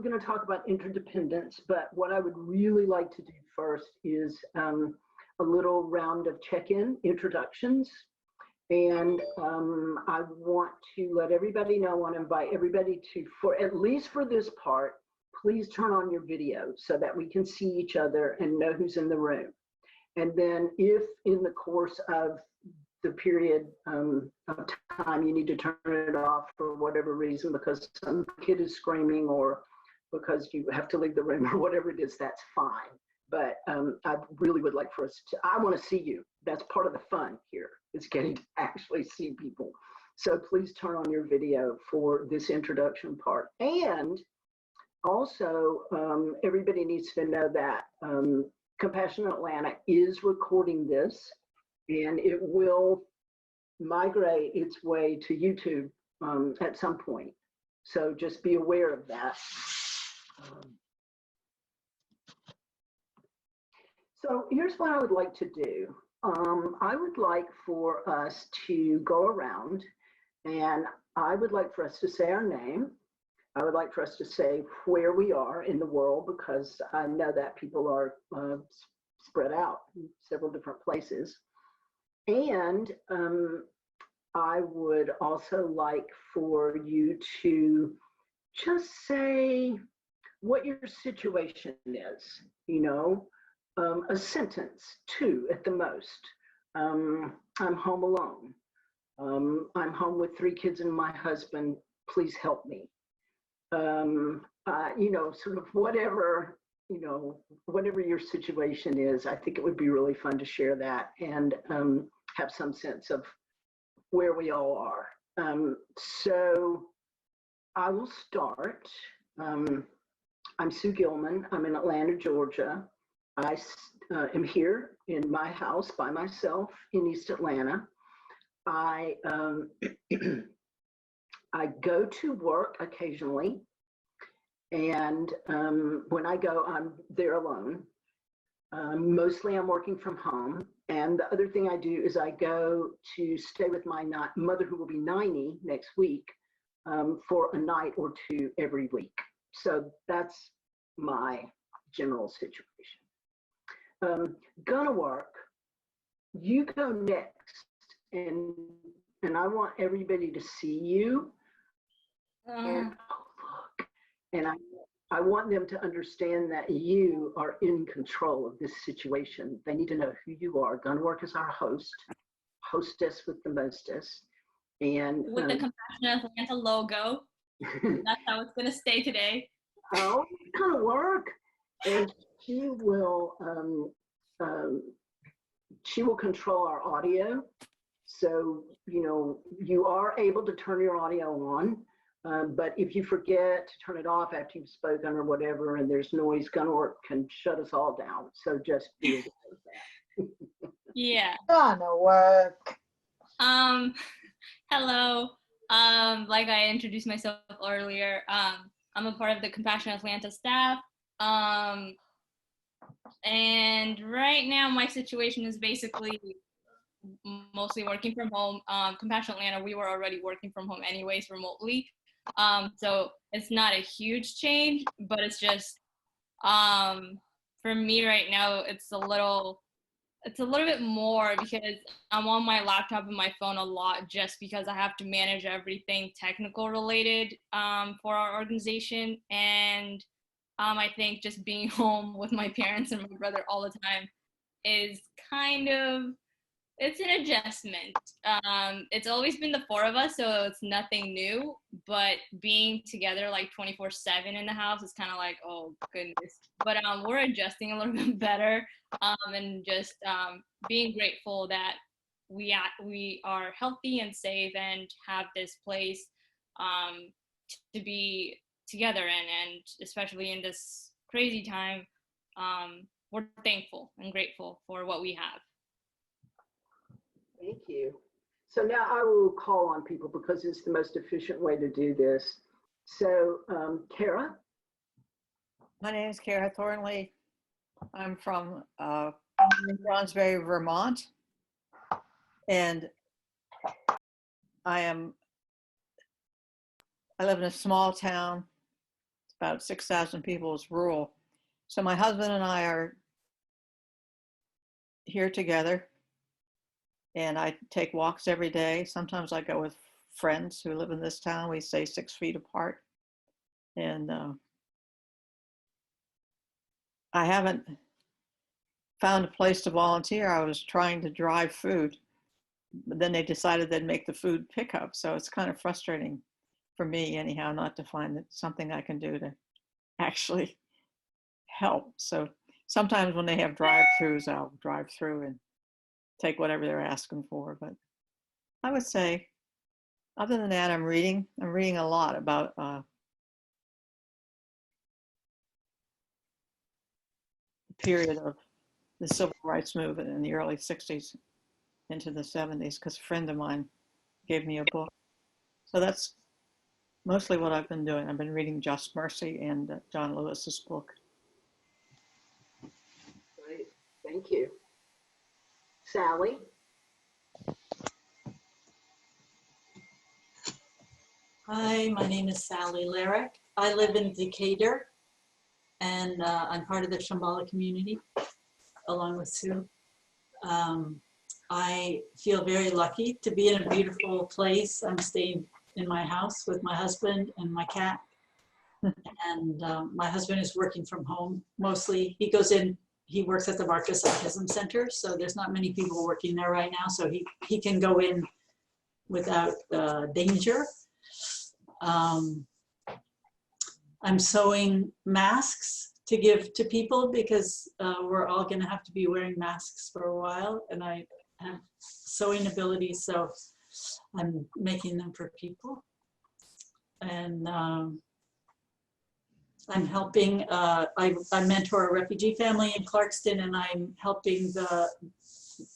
going to talk about interdependence, but what I would really like to do first is a little round of check-in introductions. And I want to let everybody know, I want to invite everybody to, for at least for this part, please turn on your video so that we can see each other and know who's in the room. And then if in the course of the period of time you need to turn it off for whatever reason, because some kid is screaming or because you have to leave the room or whatever it is, that's fine. But I really would like for us to, I want to see you. That's part of the fun here, is getting to actually see people. So please turn on your video for this introduction part. And also, everybody needs to know that Compassion Atlanta is recording this, and it will migrate its way to YouTube at some point. So just be aware of that. So here's what I would like to do. I would like for us to go around, and I would like for us to say our name. I would like for us to say where we are in the world, because I know that people are spread out in several different places. And I would also like for you to just say what your situation is, you know, a sentence, 2 at the most. I'm home alone. I'm home with 3 kids and my husband. Please help me. You know, sort of whatever, you know, whatever your situation is, I think it would be really fun to share that and have some sense of where we all are. So I will start. I'm Sue Gilman. I'm in Atlanta, Georgia. I am here in my house by myself in East Atlanta. I go to work occasionally, and when I go, I'm there alone. Mostly I'm working from home, and the other thing I do is I go to stay with my mother, who will be 90 next week, for a night or 2 every week. So that's my general situation. Gonna work. You go next, and I want everybody to see you. And oh, look, and I want them to understand that you are in control of this situation. They need to know who you are. Gunwork is our host, hostess with the mostest. And with the Compassionate Atlanta logo. That's how it's gonna stay today. Oh, it's gonna work. And she will control our audio. So, you know, you are able to turn your audio on. But if you forget to turn it off after you've spoken or whatever, and there's noise, Gunwork can shut us all down. So just be aware of that. Yeah. Gonna work. Hello. Like I introduced myself earlier, I'm a part of the Compassion Atlanta staff. And right now my situation is basically mostly working from home. Compassion Atlanta, we were already working from home anyways, remotely. So it's not a huge change, but it's just, for me right now, it's a little bit more because I'm on my laptop and my phone a lot, just because I have to manage everything technical related for our organization. And I think just being home with my parents and my brother all the time is kind of, it's an adjustment. It's always been the 4 of us, so it's nothing new, but being together like 24/7 in the house is kind of like, oh goodness. But we're adjusting a little bit better, and just being grateful that we are healthy and safe and have this place to be together in, and especially in this crazy time, we're thankful and grateful for what we have. Thank you. So now I will call on people because it's the most efficient way to do this. So, Kara? My name is Kara Thornley. I'm from Brownsbury, Vermont. And I live in a small town. about 6,000 people is rural. So my husband and I are here together, and I take walks every day. Sometimes I go with friends who live in this town. We stay 6 feet apart. And I haven't found a place to volunteer. I was trying to drive food, but then they decided they'd make the food pickup. So it's kind of frustrating for me anyhow, not to find something I can do to actually help. So sometimes when they have drive-throughs, I'll drive through and take whatever they're asking for. But I would say, other than that, I'm reading a lot about the period of the civil rights movement in the early 60s into the 70s, because a friend of mine gave me a book. So that's mostly what I've been doing. I've been reading Just Mercy and John Lewis's book. Great, thank you. Sally? Hi, my name is Sally Larrick. I live in Decatur, and I'm part of the Shambhala community, along with Sue. I feel very lucky to be in a beautiful place. I'm staying in my house with my husband and my cat. And my husband is working from home mostly. He goes in, he works at the Marcus Autism Center, so there's not many people working there right now, so he can go in without danger. I'm sewing masks to give to people because we're all going to have to be wearing masks for a while, and I have sewing abilities, so I'm making them for people. And I'm helping, I mentor a refugee family in Clarkston, and I'm helping the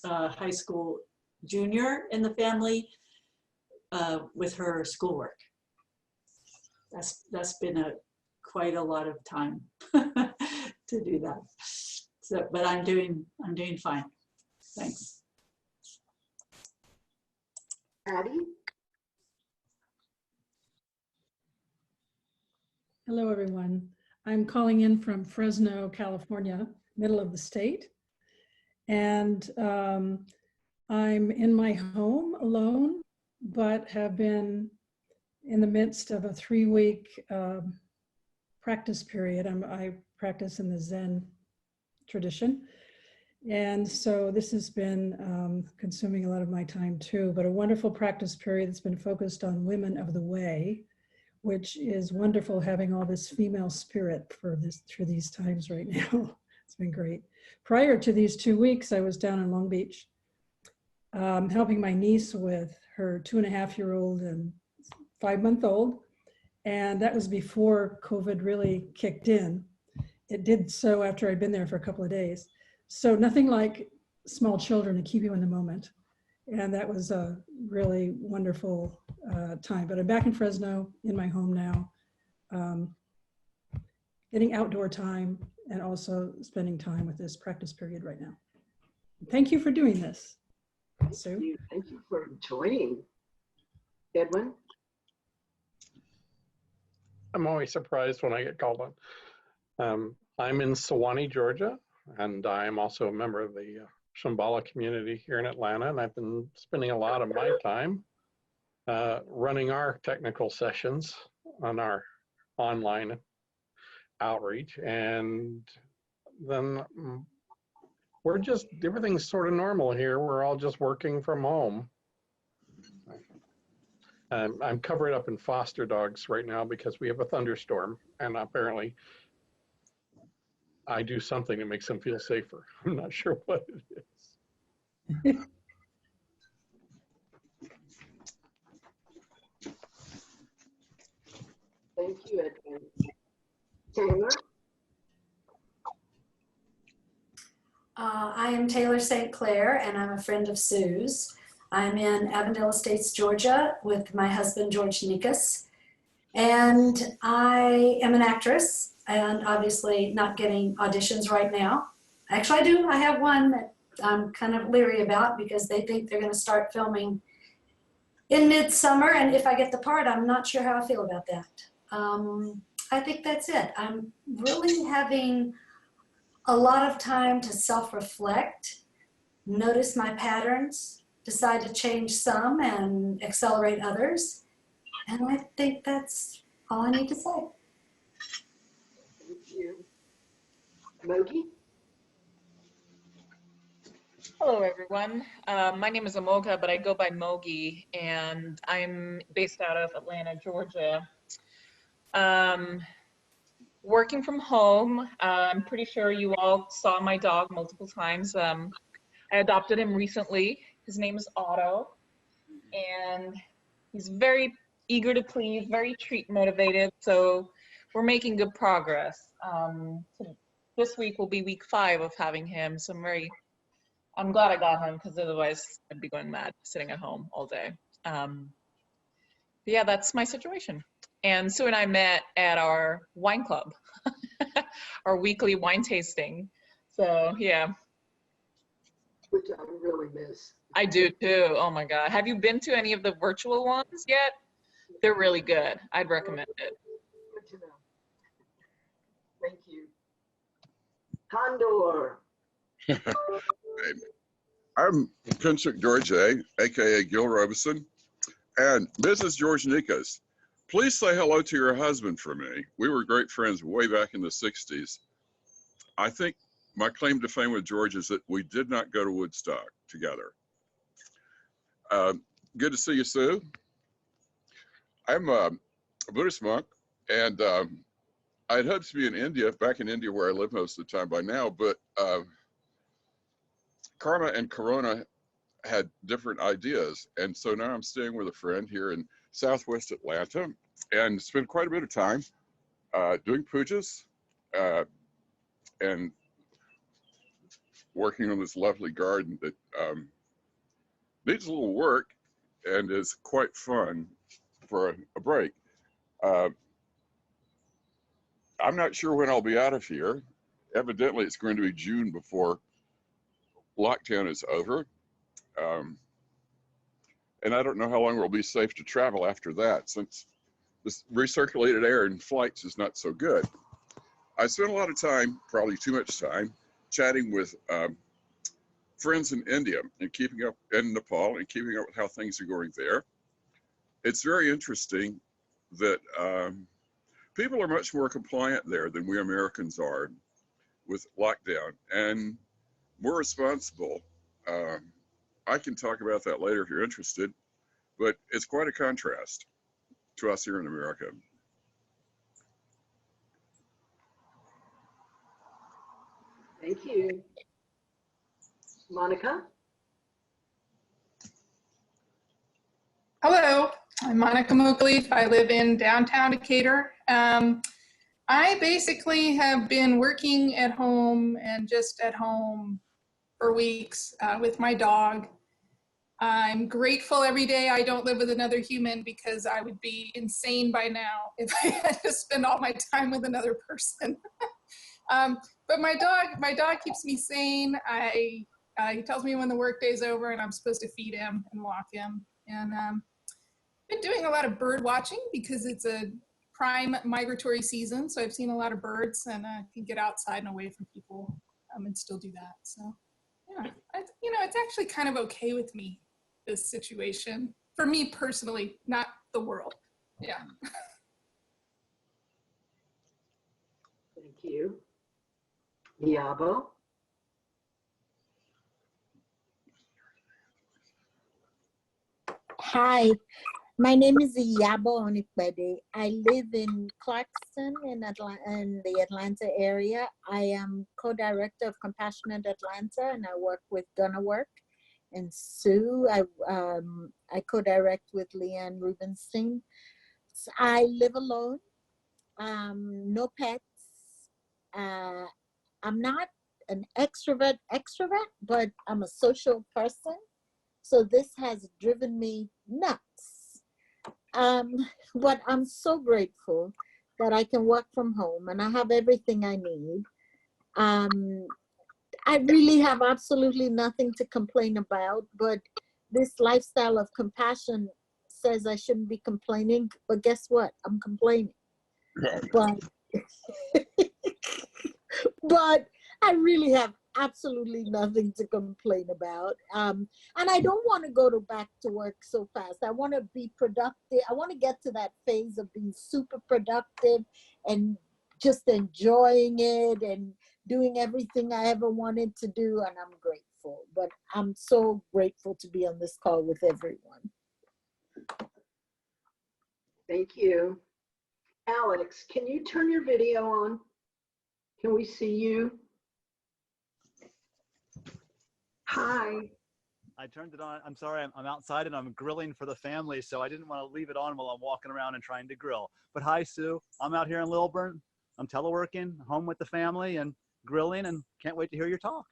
high school junior in the family with her schoolwork. That's been quite a lot of time to do that. So, but I'm doing fine. Thanks. Patty? Hello, everyone. I'm calling in from Fresno, California, middle of the state. And I'm in my home alone, but have been in the midst of a 3-week practice period. I practice in the Zen tradition. And so this has been consuming a lot of my time too, but a wonderful practice period that's been focused on women of the way, which is wonderful, having all this female spirit for these times right now. It's been great. Prior to these 2 weeks, I was down in Long Beach, helping my niece with her 2.5-year-old and 5-month-old. And that was before COVID really kicked in. It did so after I'd been there for a couple of days. So nothing like small children to keep you in the moment. And that was a really wonderful time. But I'm back in Fresno, in my home now, getting outdoor time and also spending time with this practice period right now. Thank you for doing this, Sue. Thank you for joining. Edwin? I'm always surprised when I get called on. I'm in Sewanee, Georgia, and I'm also a member of the Shambhala community here in Atlanta, and I've been spending a lot of my time running our technical sessions on our online outreach, and then everything's sort of normal here. We're all just working from home. I'm covered up in foster dogs right now because we have a thunderstorm, and apparently I do something that makes them feel safer. I'm not sure what it is. Thank you, Edwin. Taylor? I am Taylor St. Clair, and I'm a friend of Sue's. I'm in Avondale Estates, Georgia, with my husband, George Nikas. And I am an actress, and obviously not getting auditions right now. Actually, I do. I have one that I'm kind of leery about because they think they're going to start filming in midsummer, and if I get the part, I'm not sure how I feel about that. I think that's it. I'm really having a lot of time to self-reflect, notice my patterns, decide to change some and accelerate others. And I think that's all I need to say. Thank you. Mogi? Hello, everyone. My name is Amoga, but I go by Mogi, and I'm based out of Atlanta, Georgia. Working from home. I'm pretty sure you all saw my dog multiple times. I adopted him recently. His name is Otto, and he's very eager to please, very treat motivated, so we're making good progress. This week will be week 5 of having him, so I'm glad I got him, because otherwise I'd be going mad sitting at home all day. Yeah, that's my situation. And Sue and I met at our wine club, our weekly wine tasting. So yeah. Which I really miss. I do too. Oh my God. Have you been to any of the virtual ones yet? They're really good. I'd recommend it. Good to know. Thank you. Condor. I'm Kinsuk George A., aka Gil Robeson, and Mrs. George Nikas. Please say hello to your husband for me. We were great friends way back in the 60s. I think my claim to fame with George is that we did not go to Woodstock together. Good to see you, Sue. I'm a Buddhist monk, and I'd hoped to be in India, back in India where I live most of the time by now, but karma and corona had different ideas. And so now I'm staying with a friend here in Southwest Atlanta and spend quite a bit of time doing pujas and working on this lovely garden that needs a little work and is quite fun for a break. I'm not sure when I'll be out of here. Evidently, it's going to be June before lockdown is over. And I don't know how long it will be safe to travel after that, since this recirculated air in flights is not so good. I spent a lot of time, probably too much time, chatting with friends in India and keeping up, in Nepal, and keeping up with how things are going there. It's very interesting that people are much more compliant there than we Americans are with lockdown, and more responsible. I can talk about that later if you're interested, but it's quite a contrast to us here in America. Thank you. Monica? Hello, I'm Monica Mookleaf. I live in downtown Decatur. I basically have been working at home and just at home for weeks with my dog. I'm grateful every day I don't live with another human, because I would be insane by now if I had to spend all my time with another person. But my dog keeps me sane. He tells me when the workday's over and I'm supposed to feed him and walk him. And been doing a lot of bird watching because it's a prime migratory season. So I've seen a lot of birds, and I can get outside and away from people and still do that. So yeah, it's actually kind of okay with me, this situation. For me personally, not the world. Yeah. Thank you. Yabo? Hi, my name is Iyabo Onikbede. I live in Clarkston in the Atlanta area. I am co-director of Compassionate Atlanta, and I work with Gonna Work. And Sue, I co-direct with Leanne Rubenstein. So I live alone, no pets. I'm not an extrovert, but I'm a social person. So this has driven me nuts. But I'm so grateful that I can work from home and I have everything I need. I really have absolutely nothing to complain about, but this lifestyle of compassion says I shouldn't be complaining, but guess what? I'm complaining. but but I really have absolutely nothing to complain about. And I don't want to go back to work so fast. I want to be productive. I want to get to that phase of being super productive and just enjoying it and doing everything I ever wanted to do. And I'm grateful. But I'm so grateful to be on this call with everyone. Thank you. Alex, can you turn your video on? Can we see you? Hi. I turned it on. I'm sorry, I'm outside and I'm grilling for the family, so I didn't want to leave it on while I'm walking around and trying to grill. But hi, Sue. I'm out here in Lilburn. I'm teleworking, home with the family and grilling, and can't wait to hear your talk.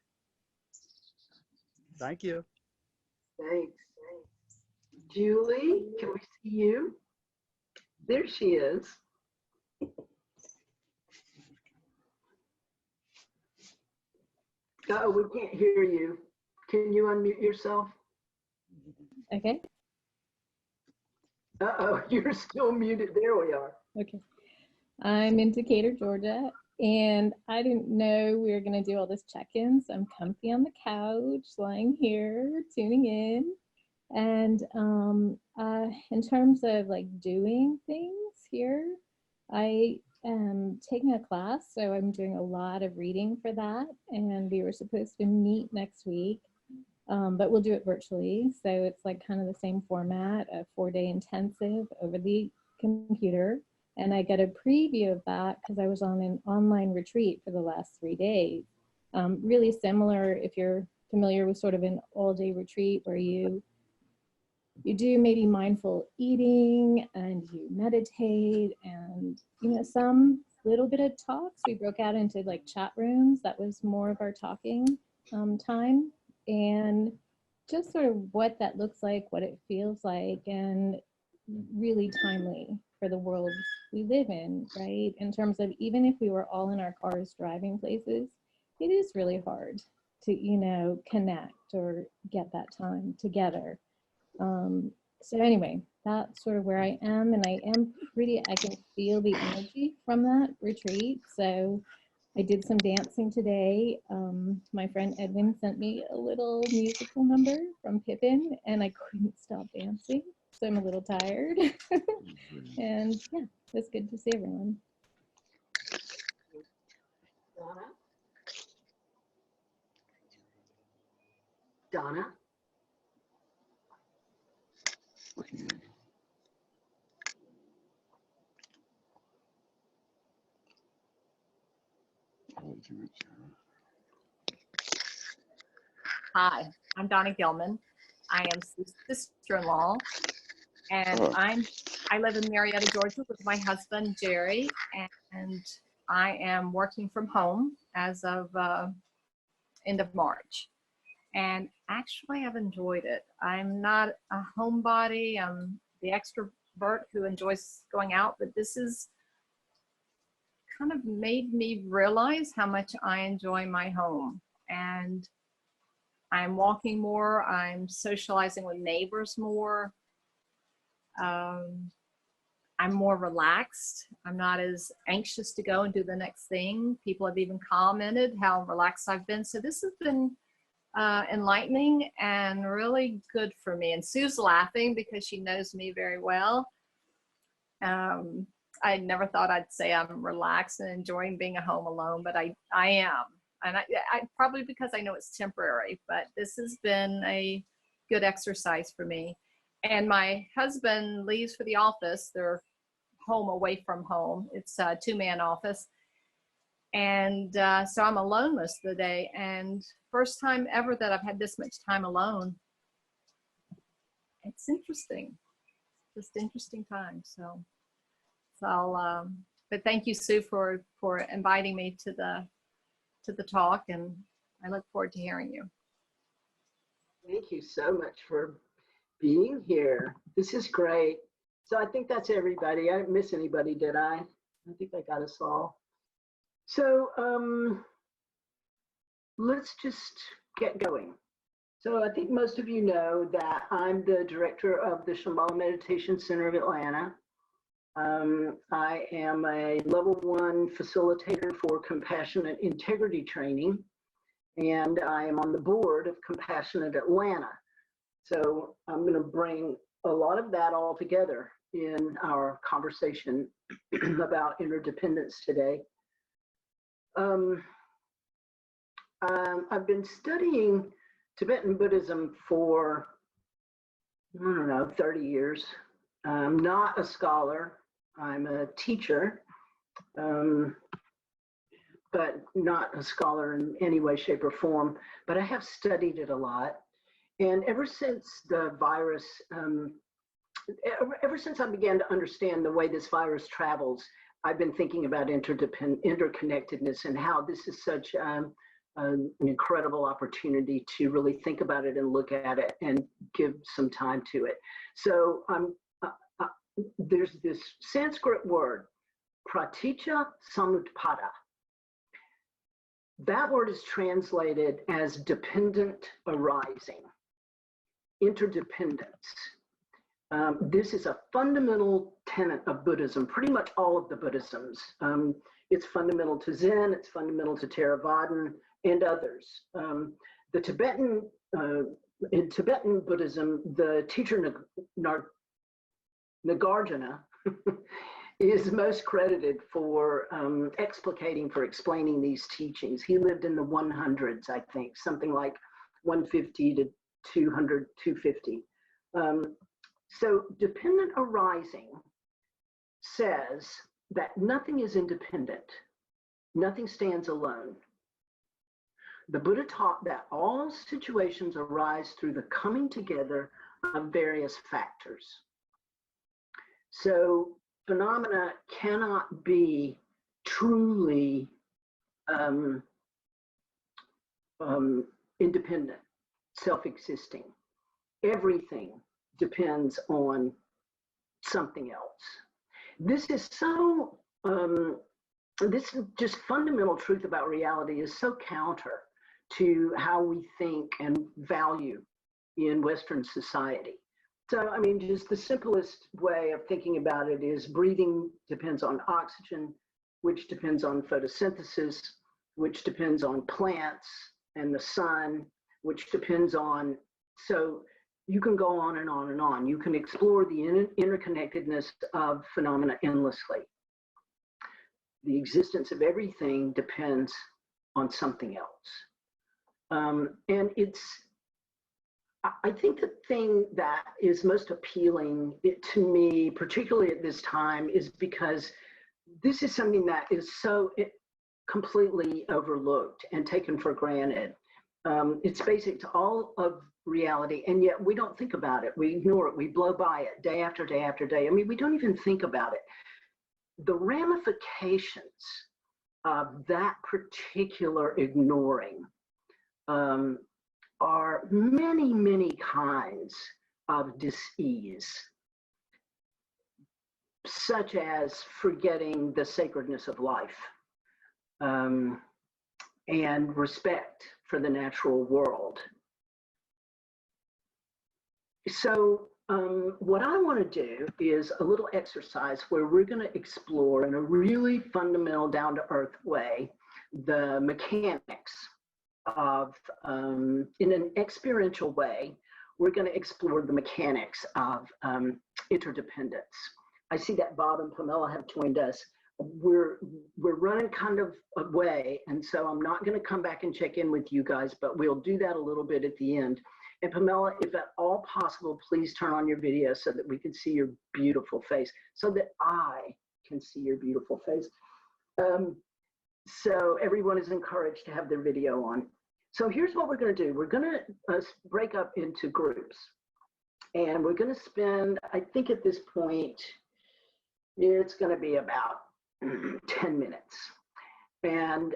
Thank you. Thanks. Julie, can we see you? There she is. Oh, we can't hear you. Can you unmute yourself? Okay. Uh-oh, you're still muted. There we are. Okay. I'm in Decatur, Georgia, and I didn't know we were going to do all this check-ins. I'm comfy on the couch, lying here, tuning in. And in terms of like doing things here, I am taking a class, so I'm doing a lot of reading for that. And we were supposed to meet next week, but we'll do it virtually. So it's like kind of the same format, a 4-day intensive over the computer. And I got a preview of that because I was on an online retreat for the last 3 days. Really similar, if you're familiar with sort of an all-day retreat where you do maybe mindful eating and you meditate and, you know, some little bit of talks. We broke out into like chat rooms. That was more of our talking time, and just sort of what that looks like, what it feels like, and really timely for the world we live in, right? In terms of even if we were all in our cars driving places, it is really hard to, you know, connect or get that time together. So anyway, that's sort of where I am, and I can feel the energy from that retreat. So I did some dancing today. My friend Edwin sent me a little musical number from Pippin, and I couldn't stop dancing. So I'm a little tired. And yeah, it's good to see everyone. Donna? Hi, I'm Donna Gilman. I am Sue's sister-in-law, and I live in Marietta, Georgia with my husband, Jerry, and I am working from home as of end of March. And actually, I've enjoyed it. I'm not a homebody. I'm the extrovert who enjoys going out, but this has kind of made me realize how much I enjoy my home. And I'm walking more, I'm socializing with neighbors more. I'm more relaxed. I'm not as anxious to go and do the next thing. People have even commented how relaxed I've been. So this has been enlightening and really good for me. And Sue's laughing because she knows me very well. I never thought I'd say I'm relaxed and enjoying being at home alone, but I am. And I probably because I know it's temporary, but this has been a good exercise for me. And my husband leaves for the office. They're home away from home. It's a 2-man office. And so I'm alone most of the day. And first time ever that I've had this much time alone. It's interesting, just interesting time. So I'll, but thank you, Sue, for inviting me to the talk, and I look forward to hearing you. Thank you so much for being here. This is great. So I think that's everybody. I didn't miss anybody, did I? I think I got us all. So let's just get going. So I think most of you know that I'm the director of the Shambhala Meditation Center of Atlanta. I am a level 1 facilitator for compassionate integrity training, and I am on the board of Compassionate Atlanta. So I'm going to bring a lot of that all together in our conversation about interdependence today. I've been studying Tibetan Buddhism for, I don't know, 30 years. I'm not a scholar. I'm a teacher, but not a scholar in any way, shape, or form. But I have studied it a lot. And ever since the virus, ever since I began to understand the way this virus travels, I've been thinking about interconnectedness and how this is such an incredible opportunity to really think about it and look at it and give some time to it. So there's this Sanskrit word, praticca samutpada. That word is translated as dependent arising, interdependence. This is a fundamental tenet of Buddhism, pretty much all of the Buddhisms. It's fundamental to Zen, it's fundamental to Theravadan, and others. In Tibetan Buddhism, the teacher Nagarjuna is most credited for explaining these teachings. He lived in the 100s, I think, something like 150 to 200, 250. So dependent arising says that nothing is independent, nothing stands alone. The Buddha taught that all situations arise through the coming together of various factors. So phenomena cannot be truly independent, self-existing. Everything depends on something else. This is so, this just fundamental truth about reality is so counter to how we think and value in Western society. So, I mean, just the simplest way of thinking about it is breathing depends on oxygen, which depends on photosynthesis, which depends on plants and the sun, which depends on, so you can go on and on and on. You can explore the interconnectedness of phenomena endlessly. The existence of everything depends on something else. And I think the thing that is most appealing to me, particularly at this time, is because this is something that is so completely overlooked and taken for granted. It's basic to all of reality, and yet we don't think about it. We ignore it. We blow by it day after day after day. I mean, we don't even think about it. The ramifications of that particular ignoring are many, many kinds of dis-ease, such as forgetting the sacredness of life and respect for the natural world. So what I want to do is a little exercise where we're going to explore in a really fundamental, down-to-earth way the mechanics of, in an experiential way, we're going to explore the mechanics of interdependence. I see that Bob and Pamela have joined us. We're running kind of away, and so I'm not going to come back and check in with you guys, but we'll do that a little bit at the end. And Pamela, if at all possible, please turn on your video so that we can see your beautiful face, so that I can see your beautiful face. So everyone is encouraged to have their video on. So here's what we're going to do. We're going to break up into groups, and we're going to spend, I think at this point, it's going to be about 10 minutes. And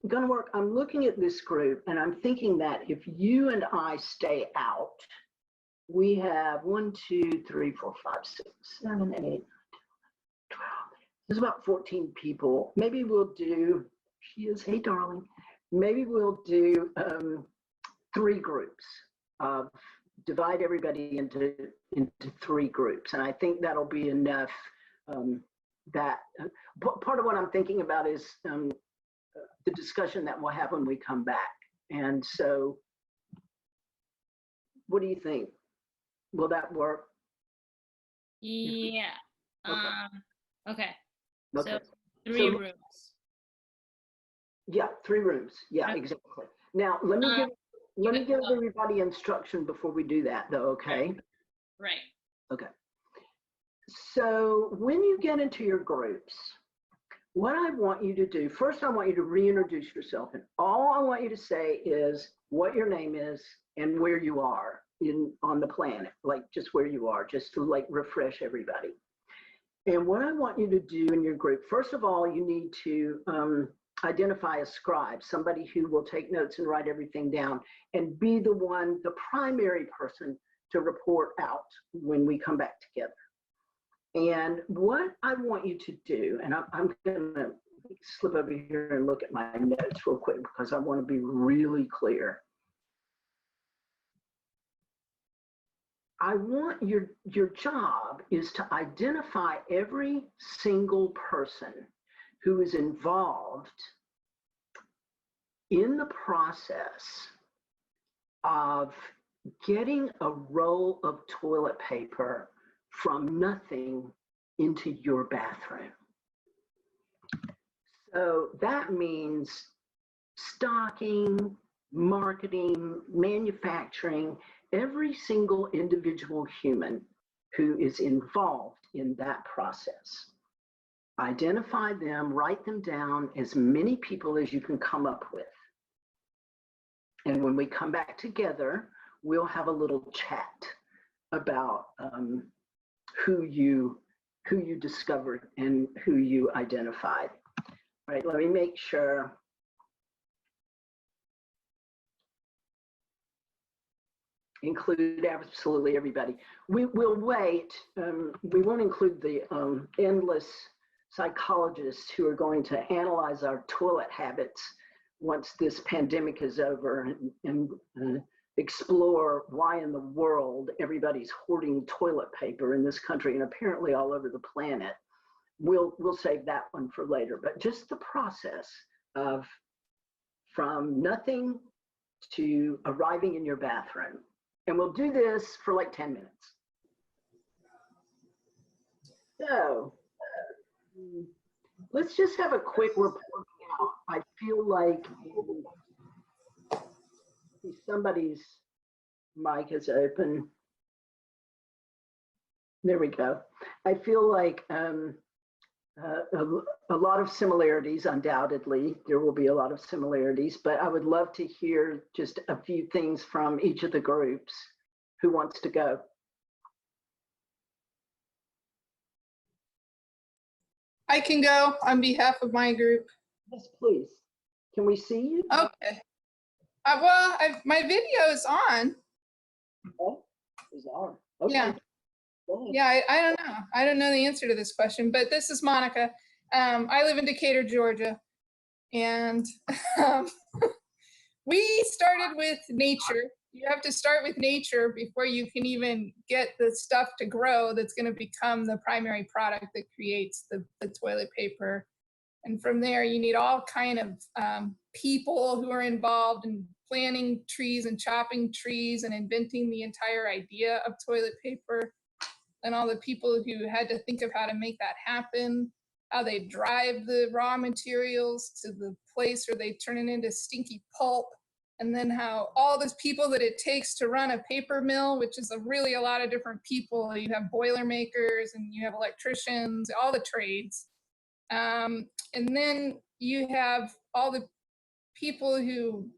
going to work, I'm looking at this group and I'm thinking that if you and I stay out, we have 1, 2, 3, 4, 5, 6, 7, 8, 9, 10, 11, 12. There's about 14 people. Maybe we'll do, she is, hey darling, maybe we'll do 3 groups, divide everybody into 3 groups. And I think that'll be enough that part of what I'm thinking about is the discussion that we'll have when we come back. And so what do you think? Will that work? Yeah. Okay. Okay. So 3 So- rooms. Yeah, 3 rooms. Yeah, Okay. exactly. Now, let me give everybody instruction before we do that, though, okay? Right. Okay. So when you get into your groups, what I want you to do, first I want you to reintroduce yourself, and all I want you to say is what your name is and where you are on the planet, like just where you are, just to like refresh everybody. And what I want you to do in your group, first of all, you need to identify a scribe, somebody who will take notes and write everything down and be the primary person to report out when we come back together. And what I want you to do, and I'm going to slip over here and look at my notes real quick because I want to be really clear. I want your job is to identify every single person who is involved in the process of getting a roll of toilet paper from nothing into your bathroom. So that means stocking, marketing, manufacturing, every single individual human who is involved in that process. Identify them, write them down, as many people as you can come up with. And when we come back together, we'll have a little chat about who you discovered and who you identified. All right, let me make sure. Include absolutely everybody. We will wait. We won't include the endless psychologists who are going to analyze our toilet habits once this pandemic is over and explore why in the world everybody's hoarding toilet paper in this country and apparently all over the planet. We'll save that one for later, but just the process of from nothing to arriving in your bathroom. And we'll do this for like 10 minutes. So let's just have a quick report out. I feel like somebody's mic is open. There we go. I feel like a lot of similarities, undoubtedly. There will be a lot of similarities, but I would love to hear just a few things from each of the groups. Who wants to go? I can go on behalf of my group. Yes, please. Can we see you? Okay. My video is on. Oh, it's on. Okay. Yeah. Yeah, I don't know. I don't know the answer to this question, but this is Monica. I live in Decatur, Georgia. And we started with nature. You have to start with nature before you can even get the stuff to grow that's going to become the primary product that creates the toilet paper. And from there, you need all kind of people who are involved in planting trees and chopping trees and inventing the entire idea of toilet paper. And all the people who had to think of how to make that happen, how they drive the raw materials to the place where they turn it into stinky pulp, and then how all those people that it takes to run a paper mill, which is really a lot of different people. You have boilermakers and you have electricians, all the trades. And then you have all the people who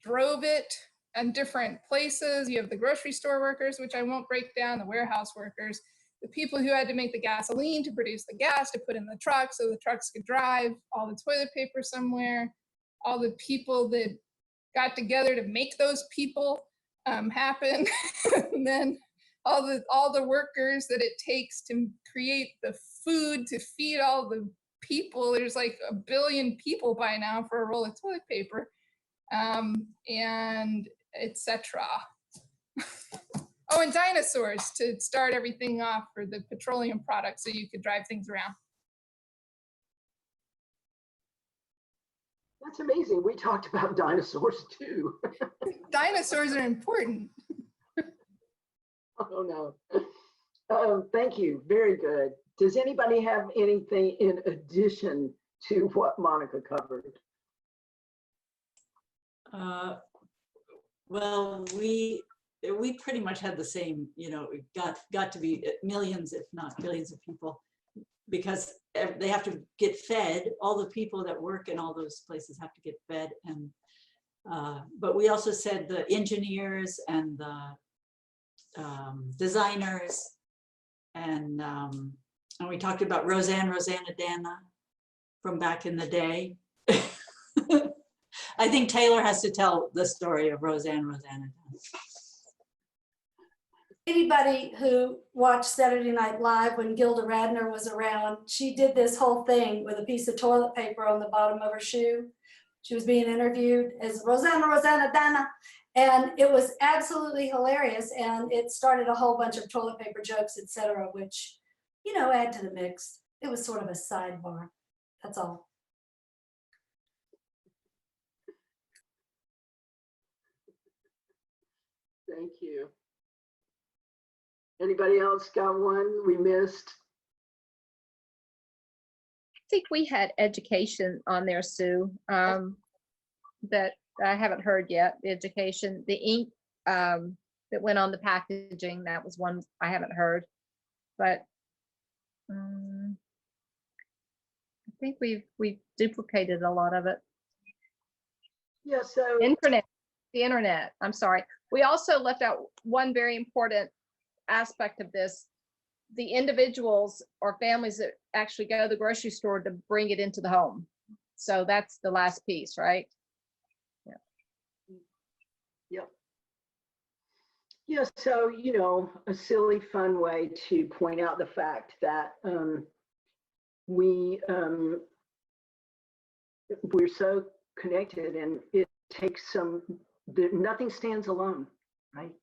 drove it in different places. You have the grocery store workers, which I won't break down, the warehouse workers, the people who had to make the gasoline to produce the gas to put in the truck so the trucks could drive, all the toilet paper somewhere, all the people that got together to make those people happen, and then all the workers that it takes to create the food to feed all the people. There's like 1 billion people by now for a roll of toilet paper, and etc. Oh, and dinosaurs to start everything off for the petroleum products so you could drive things around. That's amazing. We talked about dinosaurs too. Dinosaurs are important. Oh no. Thank you. Very good. Does anybody have anything in addition to what Monica covered? Well, we pretty much had the same, you know, it got to be millions, if not billions of people, because they have to get fed. All the people that work in all those places have to get fed. And but we also said the engineers and the designers, and we talked about Rosanna Dana from back in the day. I think Taylor has to tell the story of Rosanna Dana. Anybody who watched Saturday Night Live when Gilda Radner was around, she did this whole thing with a piece of toilet paper on the bottom of her shoe. She was being interviewed as Rosanna Dana, and it was absolutely hilarious. And it started a whole bunch of toilet paper jokes, etc., which, you know, add to the mix. It was sort of a sidebar. That's all. Thank you. Anybody else got one we missed? I think we had education on there, Sue, that I haven't heard yet. The education, the ink that went on the packaging, that was one I haven't heard. But I think we've duplicated a lot of it. Yeah, so The internet, I'm sorry. We also left out one very important aspect of this: the individuals or families that actually go to the grocery store to bring it into the home. So that's the last piece, right? Yeah. Yep. Yeah, so, you know, a silly, fun way to point out the fact that we're so connected, and it takes nothing stands alone, right?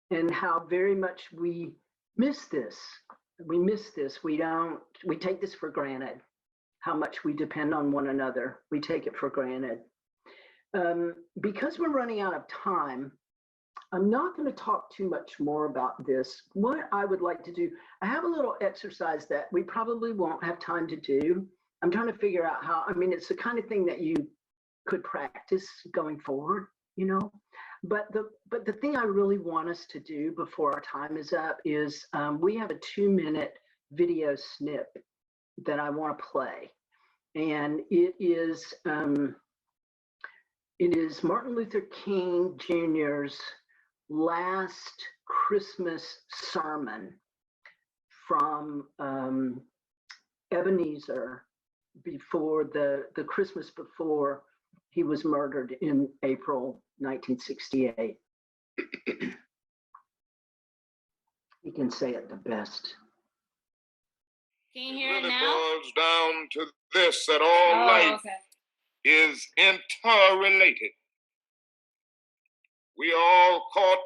And how very much we miss this. We take this for granted, how much we depend on one another. We take it for granted. Because we're running out of time, I'm not going to talk too much more about this. What I would like to do, I have a little exercise that we probably won't have time to do. I'm trying to figure out how, I mean, it's the kind of thing that you could practice going forward, you know. But the thing I really want us to do before our time is up is we have a 2-minute video snip that I want to play, and it is Martin Luther King Jr.'s last Christmas sermon from Ebenezer before the Christmas before he was murdered in April 1968. He can say it the best. Can you hear it really now? boils down to this, that all life is interrelated. We are all caught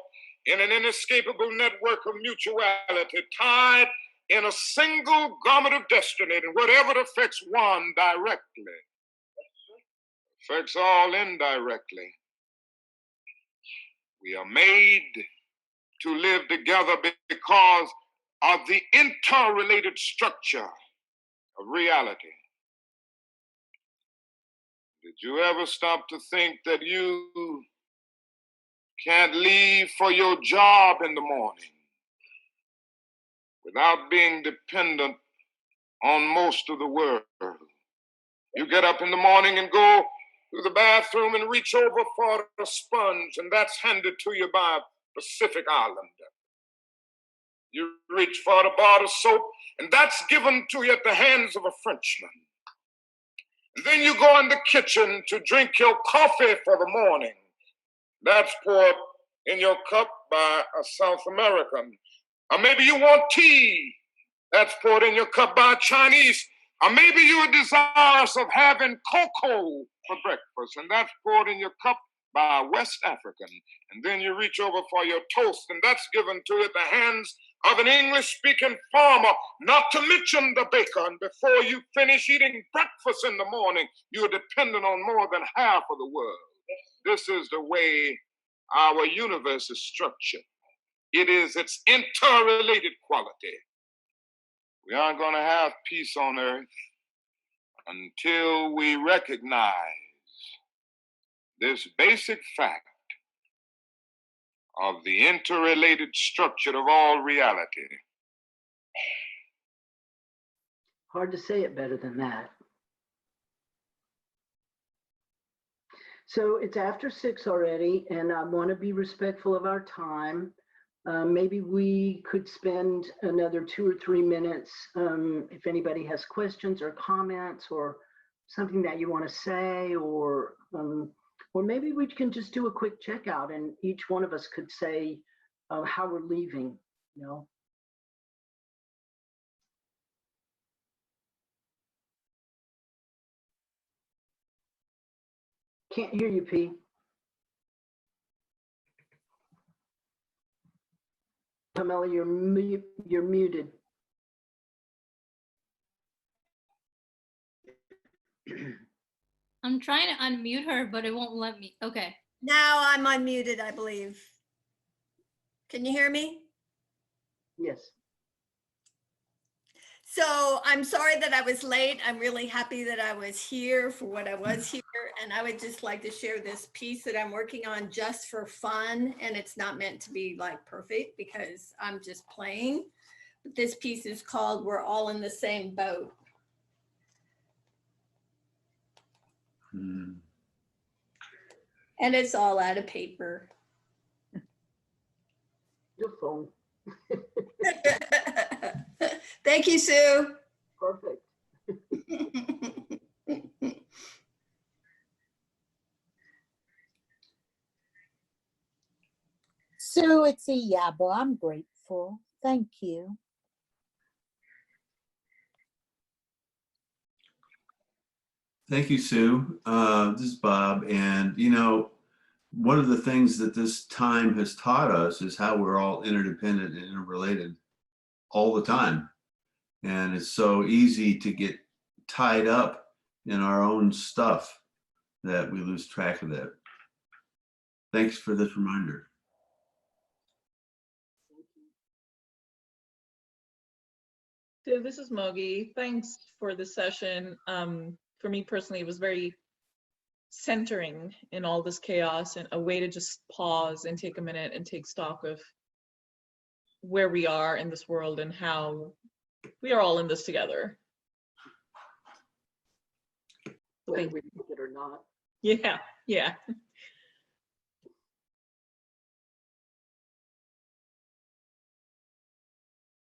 in an inescapable network of mutuality, tied in a single garment of destiny, and whatever affects one directly affects all indirectly. We are made to live together because of the interrelated structure of reality. Did you ever stop to think that you can't leave for your job in the morning without being dependent on most of the world? You get up in the morning and go to the bathroom and reach over for a sponge, and that's handed to you by a Pacific Islander. You reach for a bar of soap, and that's given to you at the hands of a Frenchman. And then you go in the kitchen to drink your coffee for the morning. That's poured in your cup by a South American. Or maybe you want tea. That's poured in your cup by a Chinese. Or maybe you are desirous of having cocoa for breakfast, and that's poured in your cup by a West African. And then you reach over for your toast, and that's given to you at the hands of an English-speaking farmer, not to mention the baker. And before you finish eating breakfast in the morning, you're dependent on more than half of the world. This is the way our universe is structured. It is its interrelated quality. We aren't going to have peace on earth until we recognize this basic fact of the interrelated structure of all reality. Hard to say it better than that. So it's after 6 already, and I want to be respectful of our time. Maybe we could spend another 2 or 3 minutes if anybody has questions or comments or something that you want to say, or maybe we can just do a quick checkout and each one of us could say how we're leaving, you know. Can't hear you, P. Pamela, you're muted. I'm trying to unmute her, but it won't let me. Okay. Now I'm unmuted, I believe. Can you hear me? Yes. So I'm sorry that I was late. I'm really happy that I was here for what I was here. And I would just like to share this piece that I'm working on just for fun. And it's not meant to be like perfect because I'm just playing. But this piece is called We're All in the Same Boat. And it's all out of paper. Beautiful. Thank you, Sue. Perfect. Sue, it's a yabo. I'm grateful. Thank you. Thank you, Sue. This is Bob. And, you know, one of the things that this time has taught us is how we're all interdependent and interrelated all the time. And it's so easy to get tied up in our own stuff that we lose track of that. Thanks for this reminder. So this is Mogi. Thanks for the session. For me personally, it was very centering in all this chaos and a way to just pause and take a minute and take stock of where we are in this world and how we are all in this together. Whether we think it or not. Yeah, yeah.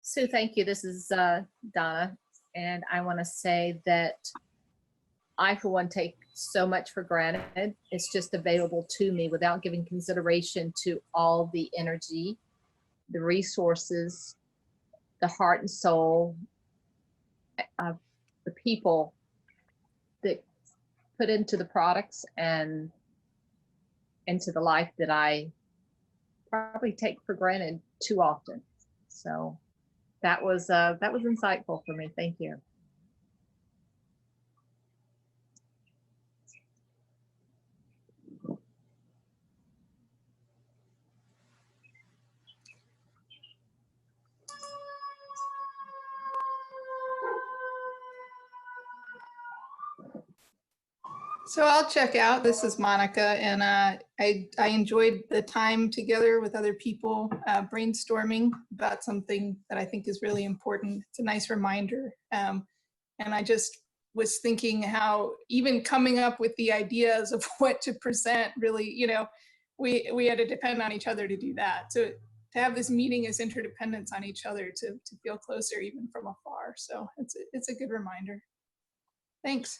Sue, thank you. This is Donna, and I want to say that I, for one, take so much for granted. It's just available to me without giving consideration to all the energy, the resources, the heart and soul of the people that put into the products and into the life that I probably take for granted too often. So that was insightful for me. Thank you. So I'll check out. This is Monica, and I enjoyed the time together with other people brainstorming about something that I think is really important. It's a nice reminder. And I just was thinking how even coming up with the ideas of what to present really, you know, we had to depend on each other to do that. So to have this meeting as interdependence on each other to feel closer even from afar. So it's a good reminder. Thanks.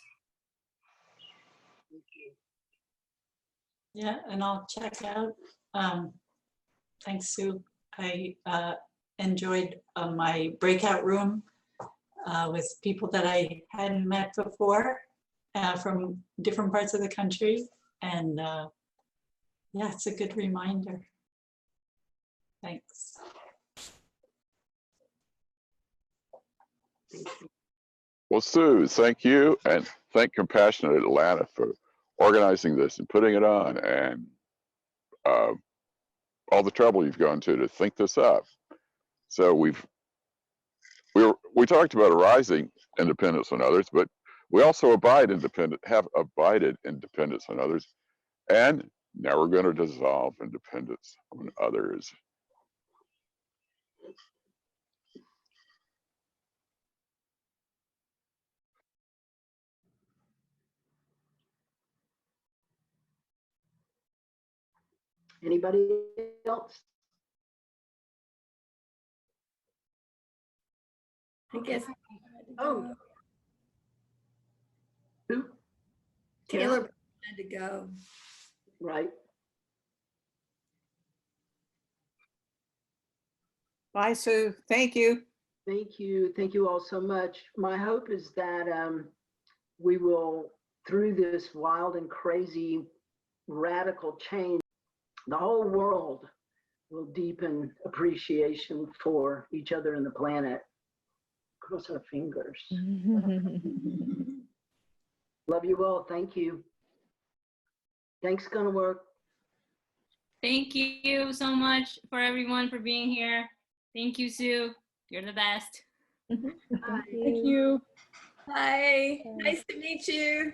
Yeah, and I'll check out. Thanks, Sue. I enjoyed my breakout room with people that I hadn't met before from different parts of the country. And Yeah, it's a good reminder. Thanks. Well, Sue, thank you, and thank Compassionate Atlanta for organizing this and putting it on, and all the trouble you've gone to think this up. So we talked about arising independence on others, but we also have abided independence on others, and now we're going to dissolve independence on others. Anybody else? I guess. Oh. Who? Taylor had to go. Right. Bye, Sue. Thank you. Thank you. Thank you all so much. My hope is that we will, through this wild and crazy radical change, the whole world will deepen appreciation for each other and the planet. Cross our fingers. Love you all. Thank you. Thanks, Gonna Work. Thank you so much for everyone for being here. Thank you, Sue. You're the best. Thank you. Bye. Nice to meet you.